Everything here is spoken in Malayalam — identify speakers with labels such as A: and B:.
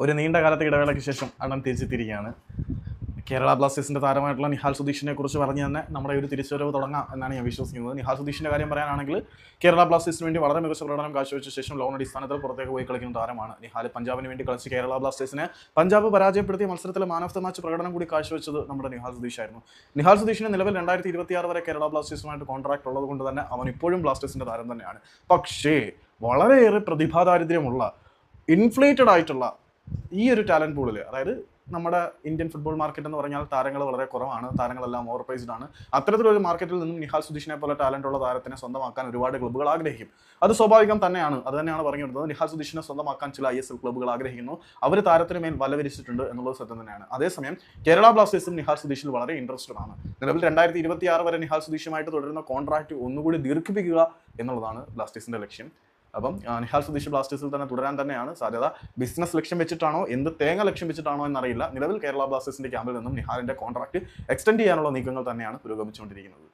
A: ഒരു നീണ്ട കാലത്തെ ഇടവേളയ്ക്ക് ശേഷം അണ്ണൻ തിരിച്ചെത്തിയിരിക്കുകയാണ്. കേരള ബ്ലാസ്റ്റേഴ്സിൻ്റെ താരമായിട്ടുള്ള നിഹാൽ സുധീഷിനെ കുറിച്ച് പറഞ്ഞ് തന്നെ നമ്മുടെ ഒരു തിരിച്ചുവരവ് തുടങ്ങാം എന്നാണ് ഞാൻ വിശ്വസിക്കുന്നത്. നിഹാൽ സുധീഷിൻ്റെ കാര്യം പറയാനാണെങ്കിൽ കേരള ബ്ലാസ്റ്റേഴ്സിന് വേണ്ടി വളരെ മികച്ച പ്രകടനം കാഴ്ചവെച്ച ശേഷം ലോൺ അടിസ്ഥാനത്തിൽ പുറത്തേക്ക് പോയി കളിക്കുന്ന താരമാണ് നിഹാൽ. പഞ്ചാബിന് വേണ്ടി കളിച്ച് കേരള ബ്ലാസ്റ്റേഴ്സിനെ പഞ്ചാബ് പരാജയപ്പെടുത്തിയ മത്സരത്തിലെ മാൻ ഓഫ് ദ മാച്ച് പ്രകടനം കൂടി കാഴ്ചവെച്ചത് നമ്മുടെ നിഹാൽ സുധീഷായിരുന്നു. നിഹാൽ സുധീഷിന് നിലവിൽ 2026 വരെ കേരള ബ്ലാസ്റ്റേഴ്സുമായിട്ട് കോൺട്രാക്ട് ഉള്ളത് കൊണ്ട് തന്നെ അവൻ ഇപ്പോഴും ബ്ലാസ്റ്റേഴ്സിൻ്റെ താരം തന്നെയാണ്. പക്ഷേ വളരെയേറെ പ്രതിഭാദാരിദ്ര്യമുള്ള ഇൻഫ്ലേറ്റഡ് ആയിട്ടുള്ള ഈ ഒരു ടാലൻറ്റ് പൂളിൽ, അതായത് നമ്മുടെ ഇന്ത്യൻ ഫുട്ബോൾ മാർക്കറ്റ് എന്ന് പറഞ്ഞാൽ താരങ്ങൾ വളരെ കുറവാണ്, താരങ്ങളെല്ലാം ഓവർ പ്രൈസ്ഡ് ആണ്. അത്തരത്തിലൊരു മാർക്കറ്റിൽ നിന്നും നിഹാൽ സുധീഷിനെ പോലെ ടാലൻ്റ് ഉള്ള താരത്തിനെ സ്വന്തമാക്കാൻ ഒരുപാട് ക്ലബ്ബുകൾ ആഗ്രഹിക്കും. അത് സ്വാഭാവികം തന്നെയാണ്. അത് തന്നെയാണ് പറഞ്ഞു വരുന്നത്. നിഹാൽ സുധീഷിനെ സ്വന്തമാക്കാൻ ചില ISL ക്ലബ്ബുകൾ ആഗ്രഹിക്കുന്നു. അവർ താരത്തിന് മേൽ വല വിരിച്ചിട്ടുണ്ട് എന്നുള്ളത് സത്യം തന്നെയാണ്. അതേസമയം കേരള ബ്ലാസ്റ്റേഴ്സും നിഹാൽ സുധീഷിൽ വളരെ ഇൻട്രസ്റ്റഡ് ആണ്. നിലവിൽ 2026 വരെ നിഹാൽ സുധീഷുമായിട്ട് തുടരുന്ന കോൺട്രാക്ട് ഒന്നുകൂടി ദീർഘിപ്പിക്കുക എന്നുള്ളതാണ് ബ്ലാസ്റ്റേഴ്സിൻ്റെ ലക്ഷ്യം. അപ്പം നിഹാൽ സുധീഷ് ബ്ലാസ്റ്റേഴ്സിൽ തന്നെ തുടരാൻ തന്നെയാണ് സാധ്യത. ബിസിനസ് ലക്ഷ്യം വെച്ചിട്ടാണോ എന്ത് തേങ്ങ ലക്ഷ്യം വെച്ചിട്ടാണോ എന്നറിയില്ല. നിലവിൽ കേരള ബ്ലാസ്റ്റേഴ്സിൻ്റെ ക്യാമ്പിൽ നിന്നും നിഹാലിൻ്റെ കോൺട്രാക്ട് എക്സ്റ്റെൻഡ് ചെയ്യാനുള്ള നീക്കങ്ങൾ തന്നെയാണ് പുരോഗമിച്ചുകൊണ്ടിരിക്കുന്നത്.